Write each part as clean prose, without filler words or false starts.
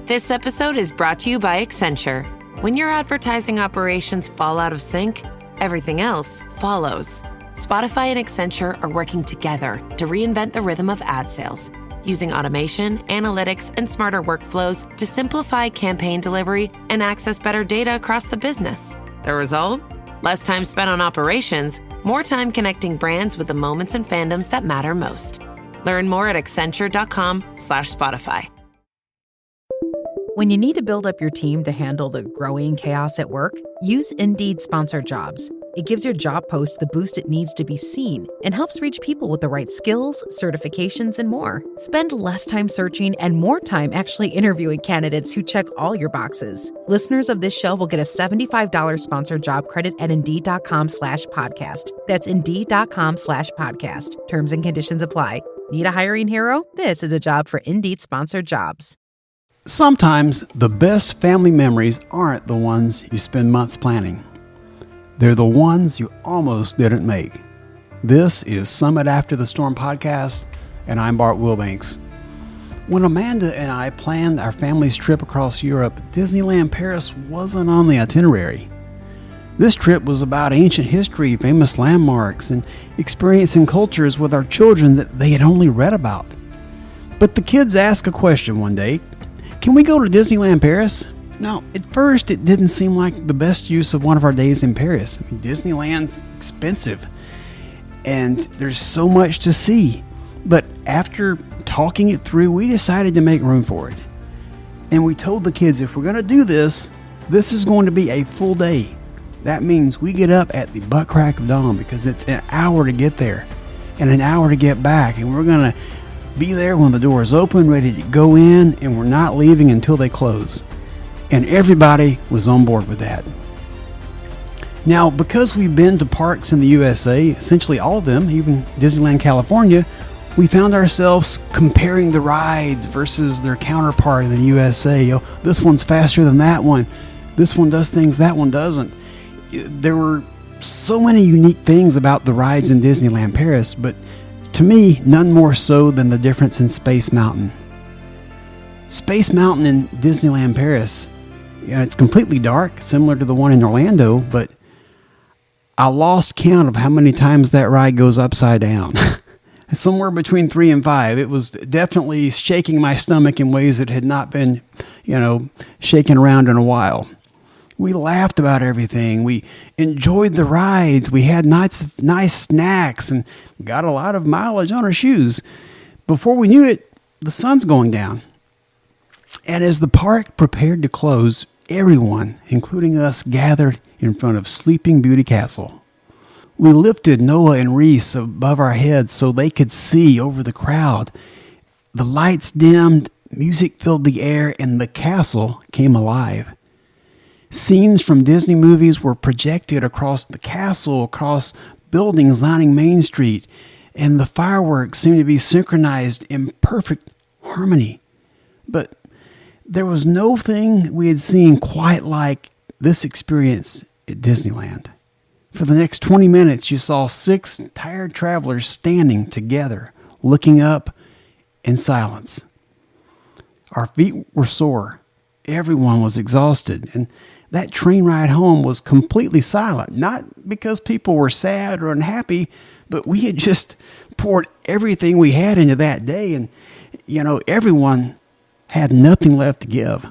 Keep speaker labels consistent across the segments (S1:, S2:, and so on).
S1: This episode is brought to you by Accenture. When your advertising operations fall out of sync, everything else follows. Spotify and Accenture are working together to reinvent the rhythm of ad sales, using automation, analytics, and smarter workflows to simplify campaign delivery and access better data across the business. The result? Less time spent on operations, more time connecting brands with the moments and fandoms that matter most. Learn more at accenture.com/Spotify.
S2: When you need to build up your team to handle the growing chaos at work, use Indeed Sponsored Jobs. It gives your job post the boost it needs to be seen and helps reach people with the right skills, certifications, and more. Spend less time searching and more time actually interviewing candidates who check all your boxes. Listeners of this show will get a $75 sponsored job credit at Indeed.com/podcast. That's Indeed.com/podcast. Terms and conditions apply. Need a hiring hero? This is a job for Indeed Sponsored Jobs.
S3: Sometimes the best family memories aren't the ones you spend months planning. They're the ones you almost didn't make. This is Summit After the Storm podcast, and I'm Bart Wilbanks. When Amanda and I planned our family's trip across Europe, Disneyland Paris wasn't on the itinerary. This trip was about ancient history, famous landmarks, and experiencing cultures with our children that they had only read about. But the kids asked a question one day. Can we go to Disneyland Paris? Now, at first, it didn't seem like the best use of one of our days in Paris. I mean, Disneyland's expensive, and there's so much to see. But after talking it through, we decided to make room for it. And we told the kids, if we're going to do this, this is going to be a full day. That means we get up at the butt crack of dawn because it's an hour to get there and an hour to get back. And we're going to be there when the doors open, ready to go in, and we're not leaving until they close. And everybody was on board with that. Now, because we've been to parks in the USA, essentially all of them, even Disneyland California, we found ourselves comparing the rides versus their counterpart in the USA. Oh, this one's faster than that one. This one does things that one doesn't. There were so many unique things about the rides in Disneyland Paris, but to me, none more so than the difference in Space Mountain. Space Mountain in Disneyland Paris, it's completely dark, similar to the one in Orlando, but I lost count of how many times that ride goes upside down. Somewhere between 3 and 5. It was definitely shaking my stomach in ways that had not been, shaken around in a while. We laughed about everything. We enjoyed the rides. We had nice snacks and got a lot of mileage on our shoes. Before we knew it, the sun's going down. And as the park prepared to close, everyone, including us, gathered in front of Sleeping Beauty Castle. We lifted Noah and Reese above our heads so they could see over the crowd. The lights dimmed, music filled the air, and the castle came alive. Scenes from Disney movies were projected across the castle, across buildings lining Main Street, and the fireworks seemed to be synchronized in perfect harmony. But there was no thing we had seen quite like this experience at Disneyland. For the next 20 minutes, you saw 6 tired travelers standing together, looking up in silence. Our feet were sore. Everyone was exhausted, and that train ride home was completely silent. Not because people were sad or unhappy, but we had just poured everything we had into that day, and, everyone had nothing left to give.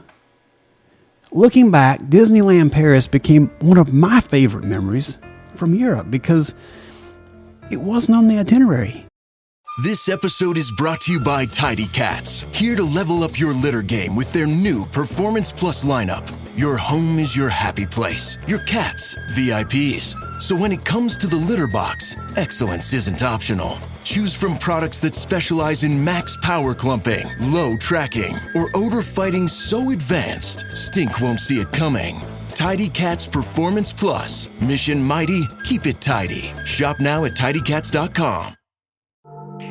S3: Looking back, Disneyland Paris became one of my favorite memories from Europe because it wasn't on the itinerary.
S4: This episode is brought to you by Tidy Cats, here to level up your litter game with their new Performance Plus lineup. Your home is your happy place, your cats, VIPs. So when it comes to the litter box, excellence isn't optional. Choose from products that specialize in max power clumping, low tracking, or odor fighting so advanced, stink won't see it coming. Tidy Cats Performance Plus. Mission mighty, keep it tidy. Shop now at tidycats.com.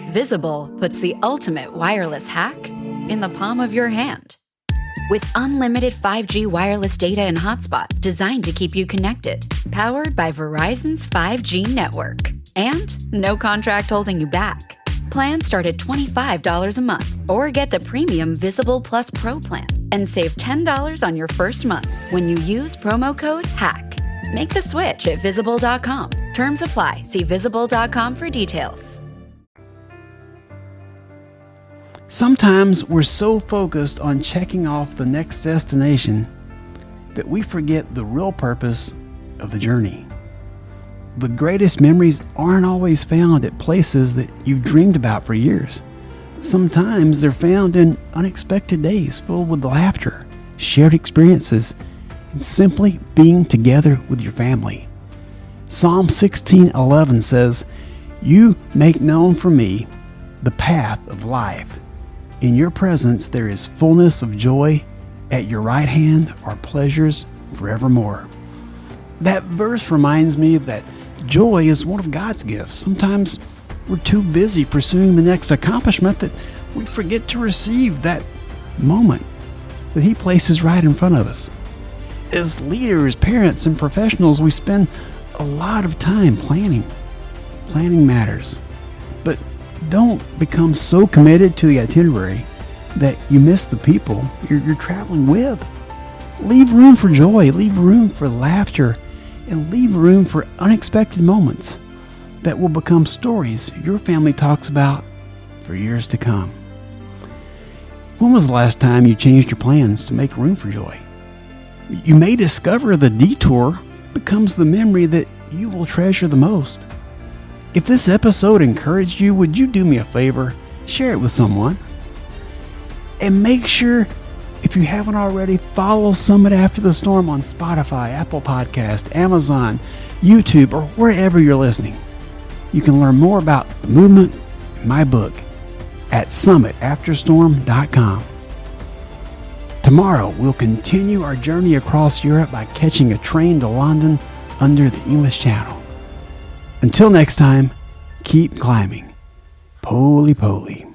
S5: Visible puts the ultimate wireless hack in the palm of your hand. With unlimited 5G wireless data and hotspot designed to keep you connected, powered by Verizon's 5G network. And no contract holding you back. Plans start at $25 a month, or get the premium Visible Plus Pro plan and save $10 on your first month when you use promo code HACK. Make the switch at Visible.com. Terms apply. See Visible.com for details.
S3: Sometimes we're so focused on checking off the next destination that we forget the real purpose of the journey. The greatest memories aren't always found at places that you've dreamed about for years. Sometimes they're found in unexpected days filled with laughter, shared experiences, and simply being together with your family. Psalm 16:11 says, "You make known for me the path of life. In your presence there is fullness of joy. At your right hand are pleasures forevermore." That verse reminds me that joy is one of God's gifts. Sometimes we're too busy pursuing the next accomplishment that we forget to receive that moment that He places right in front of us. As leaders, parents, and professionals, we spend a lot of time planning. Planning matters. But don't become so committed to the itinerary that you miss the people you're traveling with. Leave room for joy, leave room for laughter, and leave room for unexpected moments that will become stories your family talks about for years to come. When was the last time you changed your plans to make room for joy? You may discover the detour becomes the memory that you will treasure the most. If this episode encouraged you, would you do me a favor? Share it with someone. And make sure, if you haven't already, follow Summit After the Storm on Spotify, Apple Podcast, Amazon, YouTube, or wherever you're listening. You can learn more about the movement in my book at summitafterstorm.com. Tomorrow, we'll continue our journey across Europe by catching a train to London under the English Channel. Until next time, keep climbing. Poly poly.